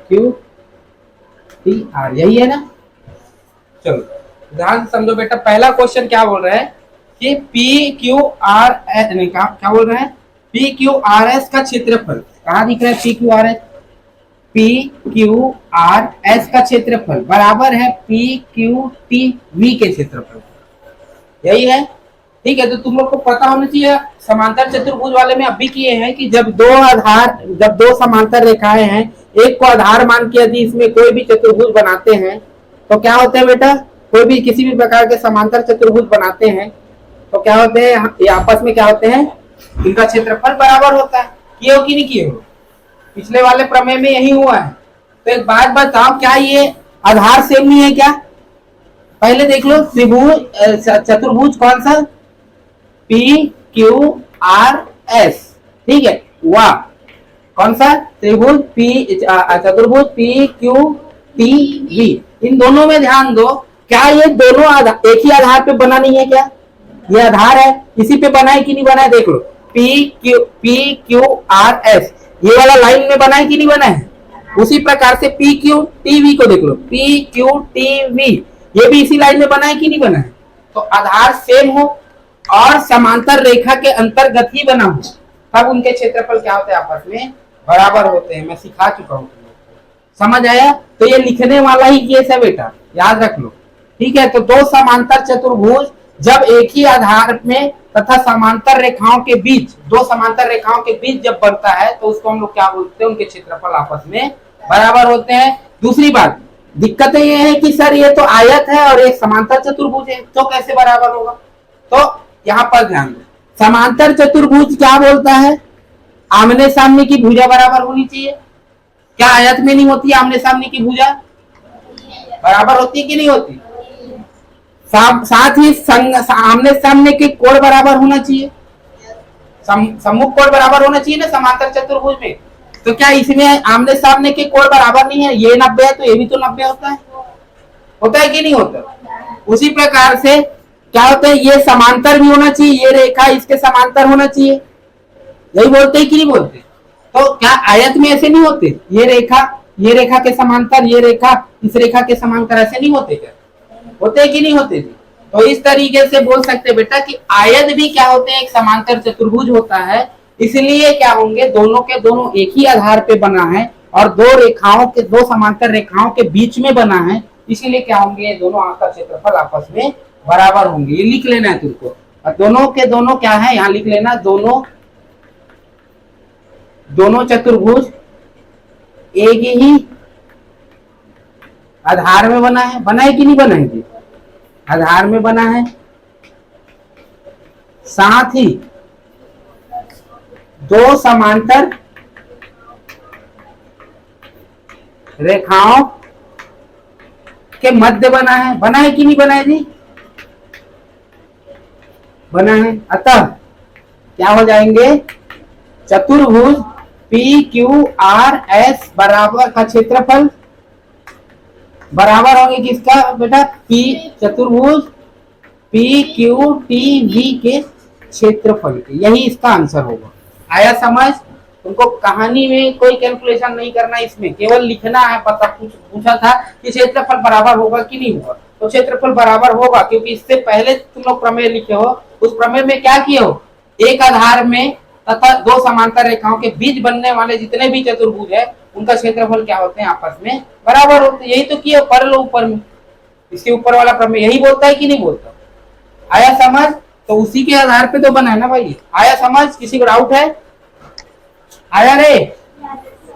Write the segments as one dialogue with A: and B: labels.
A: Q T R, यही है ना। चलो ध्यान से समझो बेटा, पहला क्वेश्चन क्या बोल रहा है कि पी क्यू आर एस, क्या बोल रहे हैं, पी क्यू आर एस का क्षेत्रफल, कहाँ दिख रहा है P Q R S, P Q R S का क्षेत्रफल बराबर है पी क्यू टी वी के क्षेत्रफल, यही है। ठीक है, तो तुम लोग को पता होना चाहिए, समांतर चतुर्भुज वाले में अभी किए हैं कि जब दो समांतर रेखाएं हैं, एक को आधार मान के यदि इसमें कोई भी चतुर्भुज बनाते हैं तो क्या होते हैं बेटा, कोई भी किसी भी प्रकार के समांतर चतुर्भुज बनाते हैं तो क्या होते हैं, ये आपस में क्या होते हैं, इनका क्षेत्रफल बराबर होता है। किए हो कि नहीं किए हो, पिछले वाले प्रमेय में यही हुआ है। तो एक बात बताओ, क्या ये आधार सेम नहीं है क्या, पहले देख लो, त्रिभुज चतुर्भुज कौन सा, पी क्यू आर एस, ठीक है, वाह, कौन सा त्रिभुज चतुर्भुज पी क्यू टी वी, इन दोनों में ध्यान दो, क्या ये दोनों एक ही आधार पे बना नहीं है क्या, ये आधार है, इसी पे बना है कि नहीं बना है, देख लो, पी क्यू आर एस, ये वाला लाइन में बना है कि नहीं बना है, उसी प्रकार से पी क्यू टी वी को देख लो, पी क्यू टी वी, ये भी इसी लाइन में बना है कि नहीं बना है। तो आधार सेम हो और समांतर रेखा के अंतर्गत ही बना हो, तब उनके क्षेत्रफल क्या होते हैं, आपस में बराबर होते हैं। मैं सिखा चुका हूँ, समझ आया। तो ये लिखने वाला ही केस है बेटा, याद रख लो, ठीक है। तो दो समांतर चतुर्भुज जब एक ही आधार में तथा समांतर रेखाओं के बीच, दो समांतर रेखाओं के बीच जब बनता है तो उसको हम लोग क्या बोलते हैं, उनके क्षेत्रफल आपस में बराबर होते हैं। दूसरी बात, दिक्कत ये है कि सर ये तो आयत है और एक समांतर चतुर्भुज है, तो कैसे बराबर होगा, तो यहाँ पर ध्यान दो, समांतर चतुर्भुज क्या बोलता है, आमने सामने की भुजा बराबर होनी चाहिए, क्या आयत में नहीं होती आमने सामने की भुजा बराबर होती है कि नहीं होती, साथ ही आमने सामने के कोण बराबर होना चाहिए, सम्मुख कोण बराबर होना चाहिए ना समांतर चतुर्भुज में। तो क्या इसमें आमने सामने के कोण बराबर नहीं है, ये 90 है तो ये भी तो 90 होता है कि नहीं होता। उसी प्रकार से क्या होता है, ये समांतर भी होना चाहिए, ये रेखा इसके समांतर होना चाहिए, यही बोलते हैं कि नहीं बोलते। तो क्या आयत में ऐसे नहीं होते, ये रेखा के समांतर, ये रेखा इस रेखा के समांतर, ऐसे नहीं होते क्या, होते कि नहीं होते। तो इस तरीके से बोल सकते बेटा कि आयत भी क्या होते हैं, एक समांतर चतुर्भुज होता है, इसलिए क्या होंगे, दोनों के दोनों एक ही आधार पे बना है और दो समांतर रेखाओं के बीच में बना है, इसीलिए क्या होंगे, दोनों का क्षेत्रफल आपस में बराबर होंगे। ये लिख लेना है तुमको, और दोनों के दोनों क्या है, यहाँ लिख लेना, दोनों चतुर्भुज एक ही आधार में बना है कि नहीं बना है जी, आधार में बना है, साथ ही दो समांतर रेखाओं के मध्य बना है कि नहीं बना है जी, बना है। अतः क्या हो जाएंगे, चतुर्भुज पी क्यू आर एस बराबर का क्षेत्रफल बराबर होंगे किसका बेटा, चतुर्भुज पी क्यू टी वी के क्षेत्रफल के, यही इसका आंसर होगा। आया समझ, तुमको कहानी में कोई कैलकुलेशन नहीं करना, इसमें केवल लिखना है। पता पूछा था कि क्षेत्रफल बराबर होगा कि नहीं होगा, तो क्षेत्रफल बराबर होगा, क्योंकि इससे पहले तुम लोग प्रमेय लिखे हो, उस प्रमेय में क्या किए हो, एक आधार में तथा दो समांतर रेखाओं के बीच बनने वाले जितने भी चतुर्भुज है उनका क्षेत्रफल क्या होते हैं, आपस में बराबर होते हैं। यही तो किए, पढ़ लो ऊपर में, इसके ऊपर वाला प्रमेय यही बोलता है कि नहीं बोलता। आया समझ, तो उसी के आधार पे तो बना है ना भाई। आया समझ, किसी को डाउट है, आया रे,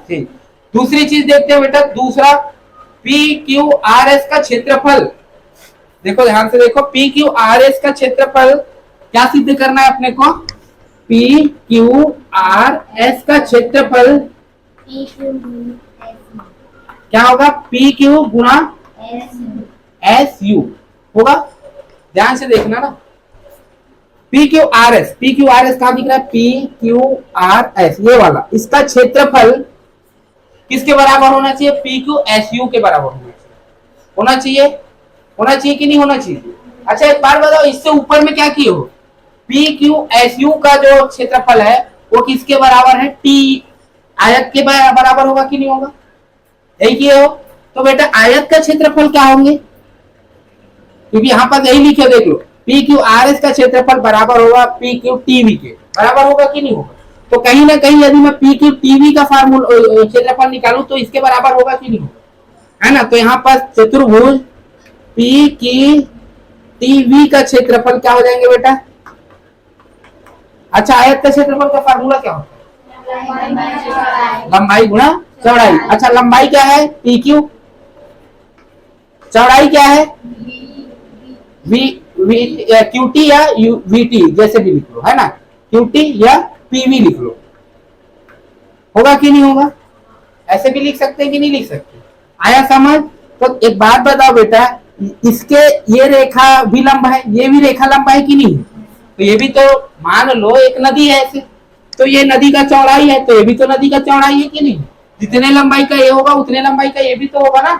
A: ठीक। दूसरी चीज देखते हैं बेटा, दूसरा पी क्यू आर एस का क्षेत्रफल, देखो ध्यान से देखो, पी क्यू आर एस का क्षेत्रफल क्या सिद्ध करना है अपने को, पी क्यू आर एस का क्षेत्रफल क्या होगा, पी क्यू गुणा एस यू होगा, ध्यान से देखना ना, पी क्यू आर एस कहां दिख रहा है, पी क्यू आर एस, ये वाला, इसका क्षेत्रफल किसके बराबर होना चाहिए, पी क्यू एस यू के बराबर होना चाहिए कि नहीं होना चाहिए। अच्छा एक बार बताओ, इससे ऊपर में क्या किए हो, पी क्यू एस यू का जो क्षेत्रफल है वो किसके बराबर है, टी आयत के बराबर होगा कि नहीं होगा, यही किए हो। तो बेटा आयत का क्षेत्रफल क्या होंगे, क्योंकि यहाँ पर यही लिखे देख लो, पी क्यू आर एस का क्षेत्रफल बराबर होगा पी क्यू टीवी के, बराबर होगा कि नहीं होगा। तो कहीं ना कहीं यदि मैं पी क्यू टीवी का फार्मूला क्षेत्रफल निकालूं तो इसके बराबर होगा कि नहीं होगा, है ना। तो यहाँ पर चतुर्भुज पी की टीवी का क्षेत्रफल क्या हो जाएंगे बेटा। अच्छा आयत का क्षेत्रफल का फार्मूला क्या होता है, लंबाई गुणा चौड़ाई। अच्छा लंबाई क्या है पी क्यू, चौड़ाई क्या है वी वी क्यूटी या वीटी जैसे भी लिख लो, है ना, क्यूटी या पीवी लिख लो, होगा कि नहीं होगा। ऐसे भी लिख सकते हैं कि नहीं लिख सकते, आया समझ। तो एक बात बताओ बेटा, इसके ये रेखा भी लंबा है, ये भी रेखा लंबा है कि नहीं, तो ये भी तो मान लो एक नदी है ऐसे, तो ये नदी का चौड़ाई है, तो ये भी तो नदी का चौड़ाई है कि नहीं। जितने लंबाई का ये होगा उतने लंबाई का ये भी तो होगा ना,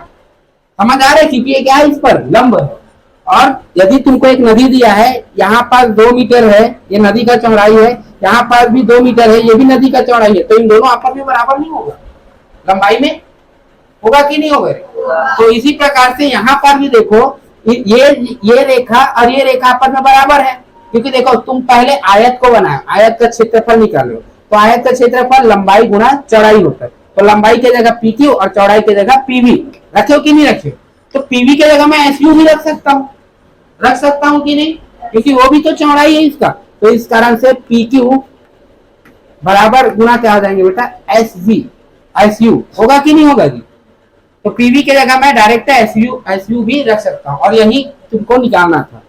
A: समझ आ रहा है। क्योंकि ये क्या है, इस पर लंब है। और यदि तुमको एक नदी दिया है, यहाँ पर 2 मीटर है, ये नदी का चौड़ाई है, यहाँ पर भी 2 मीटर है, ये भी नदी का चौड़ाई है, तो इन दोनों आपस में बराबर नहीं होगा लंबाई में, होगा कि नहीं होगा। तो इसी प्रकार से यहाँ पर भी देखो, ये रेखा और ये रेखा आपस में बराबर है, क्योंकि देखो तुम पहले आयत को बनाओ, आयत का क्षेत्रफल निकालो, तो आयत का क्षेत्रफल लंबाई गुणा चौड़ाई होता है। तो लंबाई की जगह पी क्यू और चौड़ाई की जगह पीवी रखे हो कि नहीं रखे हो। तो पीवी की जगह मैं एसयू भी रख सकता हूँ कि नहीं, क्योंकि वो भी तो चौड़ाई है इसका। तो इस कारण से पी क्यू बराबर गुणा क्या हो जाएंगे बेटा एसयू, होगा कि नहीं होगा जी। तो पीवी की जगह मैं डायरेक्ट एसयू भी रख सकता हूँ, और यही तुमको निकालना था।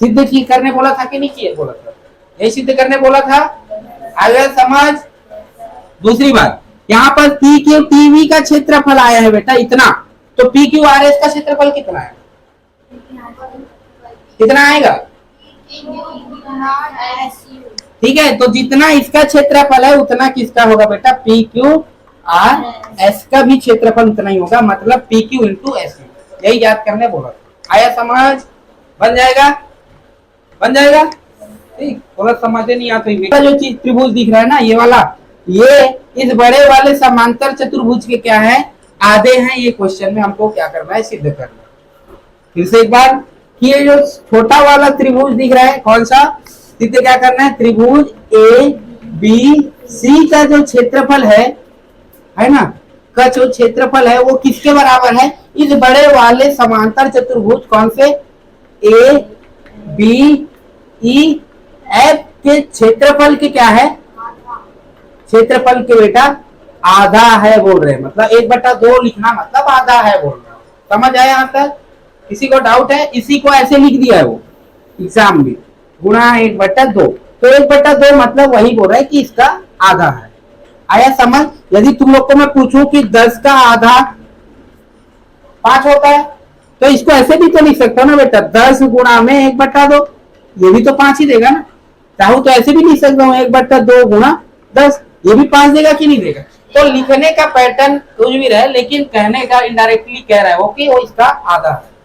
A: सिद्ध की करने बोला था कि नहीं किए बोला था, यही सिद्ध करने बोला था। अगर समझ। दूसरी बात, यहाँ पर पी क्यू टीवी का क्षेत्रफल आया है बेटा इतना, तो पी क्यू आर एस का क्षेत्रफल कितना है, कितना आएगा, ठीक है। तो जितना इसका क्षेत्रफल है उतना किसका होगा बेटा, पी क्यू आर एस का भी क्षेत्रफल उतना ही होगा, मतलब P Q into S U, यही याद करने बोला। आया समझ, बन जाएगा ठीक। थोड़ा समझे नहीं आता, जो चीज त्रिभुज दिख रहा है ना ये वाला, ये इस बड़े वाले समांतर चतुर्भुज के क्या है, आधे हैं। ये क्वेश्चन में हमको क्या करना है, सिद्ध करना है। फिर से एक बार कि ये जो छोटा वाला त्रिभुज दिख रहा है कौन सा, सिद्ध क्या करना है, त्रिभुज ए बी सी का जो क्षेत्रफल है ना, का जो क्षेत्रफल है वो किसके बराबर है, इस बड़े वाले समांतर चतुर्भुज कौन से ए बी ई एफ के क्षेत्रफल के क्या है, क्षेत्रफल के बेटा आधा है बोल रहे हैं, मतलब 1/2 लिखना मतलब आधा है बोल रहे हैं। समझ आया यहाँ तक, किसी को डाउट है, इसी को ऐसे लिख दिया है वो एग्जाम में, गुणा 1/2, तो 1/2 मतलब वही बोल रहा है कि इसका आधा है। आया समझ। यदि तुम लोग को मैं पूछूं कि 10 का आधा 5 होता है, तो इसको ऐसे भी तो लिख सकता हूँ ना बेटा, 10 गुणा में 1/2, ये भी तो 5 ही देगा ना। चाहूँ तो ऐसे भी लिख सकता हूँ 1/2 गुणा 10, ये भी 5 देगा कि नहीं देगा। तो लिखने का पैटर्न कुछ भी रहे, लेकिन कहने का इनडायरेक्टली कह रहा है वो कि वो इसका आधा है।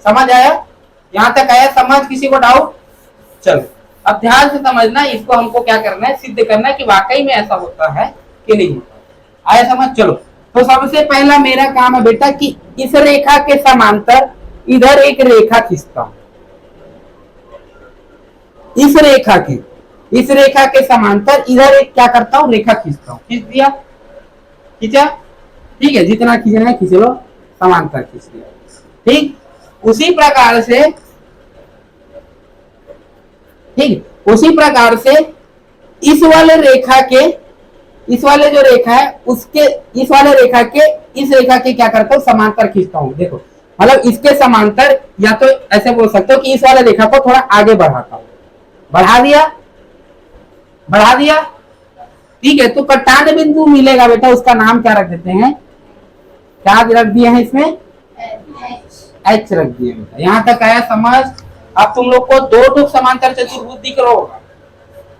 A: समझ आया, यहाँ तक आया समझ, किसी को डाउट। चलो अब ध्यान से समझना, इसको हमको क्या करना है, सिद्ध करना है कि वाकई में ऐसा होता है कि नहीं होता। आया समझ। चलो तो सबसे पहला मेरा काम है बेटा कि इस रेखा के समांतर इधर एक रेखा खींचता हूं, इस रेखा के समांतर इधर एक क्या करता हूं, रेखा खींचता हूं। खींच दिया, खींचा, ठीक है, जितना खींचना है खींच लो, समांतर खींच दिया, ठीक। उसी प्रकार से इस वाले रेखा के, इस वाले जो रेखा है उसके, इस वाले रेखा के इस रेखा के क्या करता हूं, समांतर खींचता हूं। देखो मतलब इसके समांतर, या तो ऐसे बोल सकते हो कि इस वाले रेखा को थोड़ा आगे बढ़ाता हूं, बढ़ा दिया, ठीक है। तो कटान बिंदु मिलेगा बेटा, उसका नाम क्या रख देते हैं, क्या रख दिए हैं इसमें, एच रख दिए बेटा। यहां तक आया समझ। अब तुम लोग को दो समांतर चतुर्भुज दिख रहा होगा,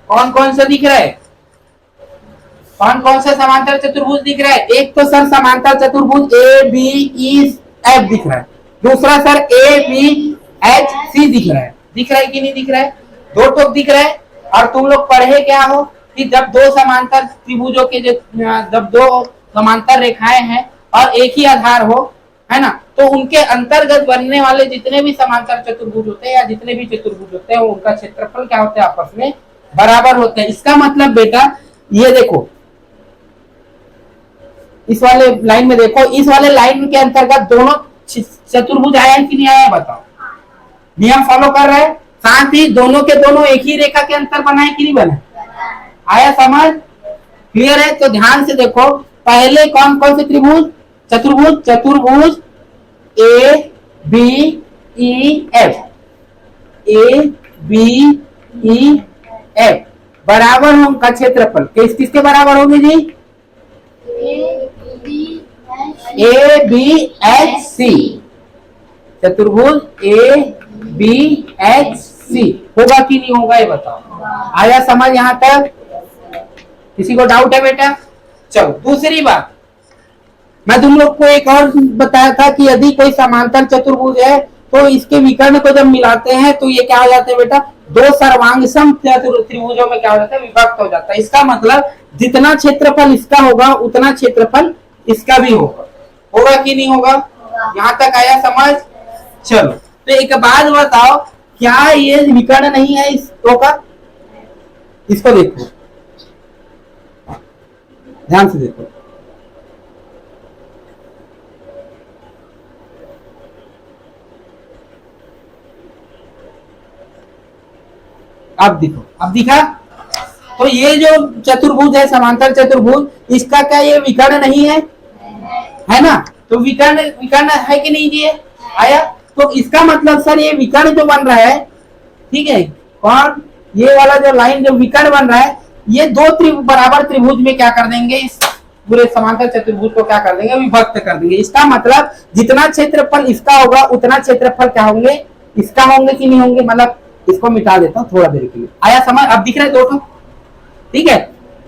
A: कौन कौन सा दिख रहा है, कौन सा समांतर चतुर्भुज दिख रहा है। एक तो सर समांतर चतुर्भुज ए बी ई एफ दिख रहा है, दूसरा sir A B H C दिख रहा है कि नहीं दिख रहा है, दो टोक दिख रहा है। और तुम लोग पढ़े क्या हो कि जब दो समांतर त्रिभुजों के जब दो समांतर रेखाएं हैं और एक ही आधार हो, है ना, तो उनके अंतर्गत बनने वाले जितने भी समांतर चतुर्भुज होते हैं या जितने भी चतुर्भुज होते हैं उनका क्षेत्रफल क्या होता है, आपस में बराबर होते हैं। इसका मतलब बेटा ये देखो, इस वाले लाइन में देखो, इस वाले लाइन के अंतर्गत दोनों चतुर्भुज आया है कि नहीं आया, बताओ। नियम फॉलो कर रहे हैं, साथ ही दोनों के दोनों एक ही रेखा के अंतर बनाए कि नहीं बना, आया समझ, क्लियर है। तो ध्यान से देखो, पहले कौन कौन से त्रिभुज, चतुर्भुज, चतुर्भुज A B E F, A B E F बराबर होगा क्षेत्रफल किस किसके बराबर होंगे जी, ए बी एच सी, चतुर्भुज ए बी एच सी होगा कि नहीं होगा, ये बताओ। आया समझ यहां तक, किसी को डाउट है बेटा। चलो दूसरी बात, मैं तुम लोग को एक और बताया था कि यदि कोई समांतर चतुर्भुज है तो इसके विकर्ण को जब मिलाते हैं तो ये क्या हो जाते हैं बेटा, दो सर्वांगसम त्रिभुजों में क्या हो जाता है, विभक्त हो जाता है। इसका मतलब जितना क्षेत्रफल इसका होगा उतना क्षेत्रफल इसका भी होगा, होगा कि नहीं होगा, यहाँ तक आया समझ। चलो तो एक बात बताओ, क्या ये विकर्ण नहीं है इस दो का, इसको देखो ध्यान से देखो, अब देखो, अब दिखा। तो ये जो चतुर्भुज है समांतर चतुर्भुज, इसका क्या ये विकर्ण नहीं है, है ना, तो विकर्ण विकर्ण है कि नहीं जी, आया। तो इसका मतलब सर ये विकर्ण जो बन रहा है, ठीक है, और ये वाला जो लाइन जो विकर्ण बन रहा है, ये दो बराबर त्रिभुज में क्या कर देंगे, इस पूरे समांतर चतुर्भुज को क्या कर देंगे, विभक्त कर देंगे। इसका मतलब जितना क्षेत्रफल इसका होगा उतना क्षेत्रफल क्या होंगे, इसका होंगे कि नहीं होंगे। मतलब इसको मिटा देता हूँ थोड़ा देर के लिए, आया समझ, अब दिख रहा है दोनों, ठीक है,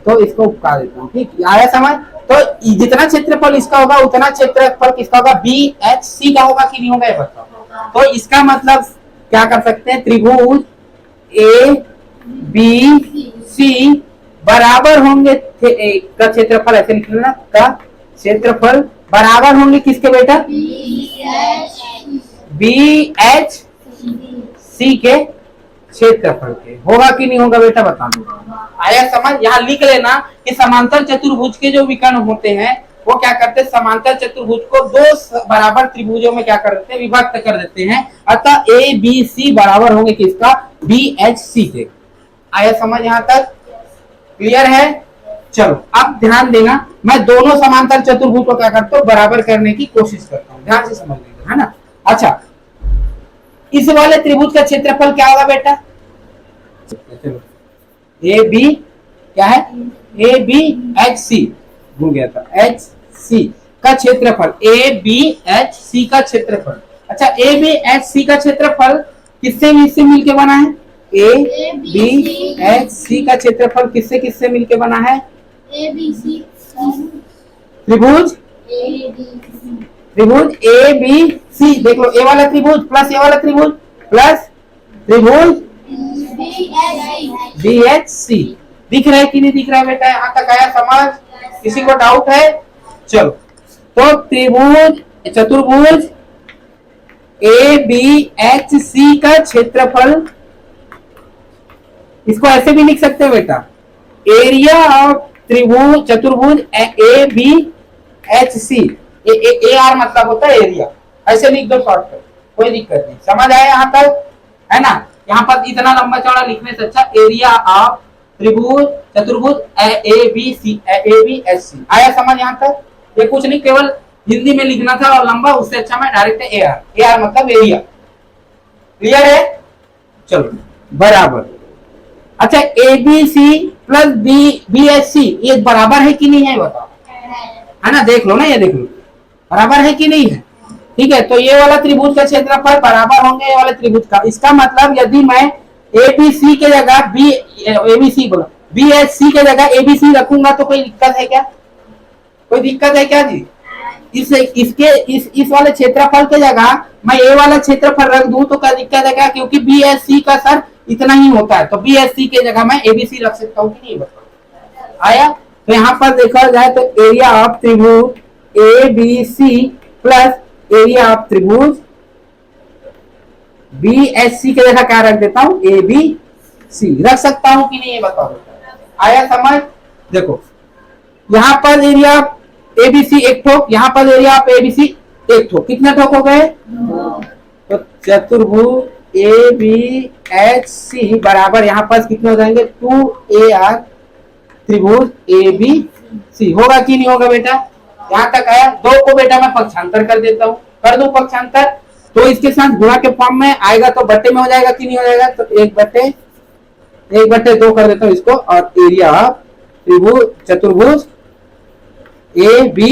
A: तो इसको उपका देता हूँ, ठीक, आया समझ। तो जितना क्षेत्रफल इसका होगा उतना क्षेत्रफल किसका होगा, बी एच सी का होगा कि नहीं होगा, ये बताओ। तो इसका मतलब क्या कर सकते हैं, त्रिभुज ए बी सी बराबर होंगे का क्षेत्रफल, ऐसे लिख लेना, का क्षेत्रफल बराबर होंगे किसके बेटा, बी एच सी के क्षेत्रफल के, होगा कि नहीं होगा बेटा, बता दो। आया समझ। यहाँ लिख लेना कि समांतर चतुर्भुज के जो विकर्ण होते हैं वो क्या करते हैं, समांतर चतुर्भुज को दो बराबर त्रिभुजों में क्या कर देते हैं, विभक्त कर देते हैं। अतः ए बी सी बराबर होंगे किसका, बी एच सी के। आया समझ यहाँ तक, क्लियर है। चलो अब ध्यान देना, मैं दोनों समांतर चतुर्भुज को क्या करता हूँ, बराबर करने की कोशिश करता हूँ, ध्यान से समझ लेना, है ना। अच्छा, इस वाले त्रिभुज का क्षेत्रफल क्या होगा बेटा, ए बी क्या है, ए बी एच सी, भूल गया था, एच सी का क्षेत्रफल, ए बी एच सी का क्षेत्रफल। अच्छा, ए बी एच सी का क्षेत्रफल किससे किससे मिलके बना है, ए बी एच सी का क्षेत्रफल किससे किससे मिलके बना है,
B: ए बी सी
A: त्रिभुज त्रिभुज ए बी सी, देख लो, ए वाला त्रिभुज प्लस ए वाला त्रिभुज प्लस त्रिभुज बी एच सी। दिख रहा है कि नहीं दिख रहा है बेटा, यहाँ तक आया समझ, किसी को डाउट है। चलो, तो त्रिभुज चतुर्भुज ए बी एच सी का क्षेत्रफल, इसको ऐसे भी लिख सकते हैं बेटा, एरिया ऑफ त्रिभुज चतुर्भुज A B H C, A R मतलब होता है एरिया, ऐसे लिख दो शॉर्टकट, कोई दिक्कत नहीं, समझ आया यहाँ तक, है ना। यहाँ पर इतना लंबा चौड़ा लिखने से अच्छा एरिया ऑफ त्रिभुज चतुर्भुज A B C, A B H C, आया समझ यहाँ तक। ये कुछ नहीं, केवल हिंदी में लिखना था और लंबा, उससे अच्छा मैं डायरेक्ट ए आर मतलब एरिया, क्लियर है। चलो बराबर। अच्छा, A B C plus B H C ये बराबर है कि नहीं है, बताओ, है ना, देख लो ना, ये देख लो बराबर है कि नहीं है, ठीक है। तो ये वाला त्रिभुज का क्षेत्रफल बराबर होंगे ये वाले त्रिभुज का। इसका मतलब यदि मैं ए बी सी के जगह ए बी सी बोला बी एच सी के जगह ए बी सी रखूंगा तो कोई दिक्कत है क्या, कोई दिक्कत है क्या जी। इस वाले क्षेत्रफल के जगह मैं ए वाला क्षेत्रफल रख दूं तो क्या दिक्कत है क्या, क्योंकि बी एच सी का सर इतना ही होता है, तो बी एच सी के जगह मैं ए बी सी रख सकता हूँ कि नहीं, बताओ। आया। तो यहाँ पर देखा जाए तो एरिया ऑफ त्रिभुज A B C plus area of त्रिभुज बी एच सी के जगह क्या रख देता हूं, ए बी सी रख सकता हूं कि नहीं, ये बताओ। आया समझ? देखो यहां पर एरिया ए बी सी एक ठोक, यहां पर area of A B C एक ठोक, कितने ठोक हो गए? तो चतुर्भुज ए बी एच सी बराबर यहां पर कितने हो जाएंगे? 2AR त्रिभुज ए बी सी। होगा कि नहीं होगा बेटा? यहां तक आया। दो को बेटा मैं पक्षांतर कर देता हूं, कर दो पक्षांतर, तो इसके साथ गुणा के फॉर्म में आएगा तो बट्टे में हो जाएगा कि नहीं हो जाएगा? तो 1/2 कर देता हूं इसको, और एरिया त्रिभुज चतुर्भुज ए बी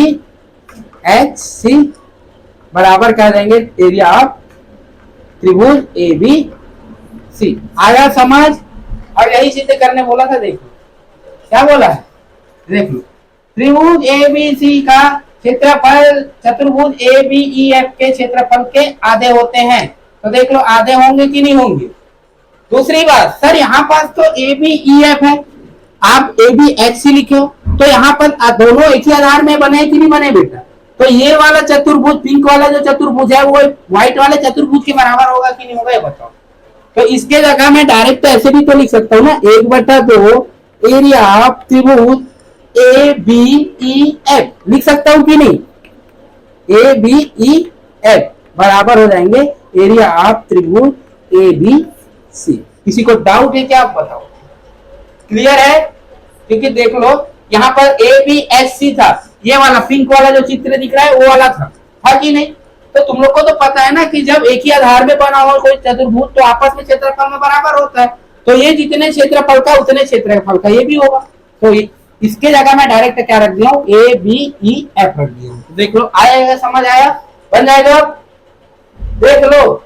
A: एच सी बराबर क्या देंगे? एरिया ऑफ त्रिभुज ए बी सी। आया समझ? अब यही चीजें करने बोला था, देखो क्या बोला है, देख लो। त्रिभुज ए बी सी का क्षेत्रफल चतुर्भुज ए बी ई एफ के क्षेत्रफल के आधे होते हैं, तो देख लो आधे होंगे कि नहीं होंगे। दूसरी बात, सर यहाँ पास तो ए बी ई एफ है, आप ए बी एच सी लिखो, तो यहाँ पर दोनों एक ही आधार में बने कि नहीं बने बेटा? तो ये वाला चतुर्भुज, पिंक वाला जो चतुर्भुज है वो व्हाइट वाले चतुर्भुज के बराबर होगा कि नहीं होगा, ये बताओ। तो इसके जगह मैं डायरेक्ट तो ऐसे भी तो लिख सकता हूँ ना, 1/2 एरिया ऑफ त्रिभुज ए बी ई एफ लिख सकता हूं कि नहीं? ए बी ई एफ बराबर हो जाएंगे एरिया ऑफ त्रिभुज ए बी सी। किसी को डाउट है क्या, आप बताओ? क्लियर है? क्योंकि देख लो यहाँ पर ए बी एच सी था, ये वाला पिंक वाला जो चित्र दिख रहा है वो वाला था कि नहीं? तो तुम लोग को तो पता है ना कि जब एक ही आधार में बना हो कोई चतुर्भुज तो आपस में क्षेत्रफल में बराबर होता है, तो ये जितने क्षेत्रफल का उतने क्षेत्रफल का ये भी होगा। तो इसके जगह मैं डायरेक्ट क्या रख दिया हूं? ए बी ई एफ रख दिया हूं। देख लो आएगा, समझ आया? बन जाएगा? देख लो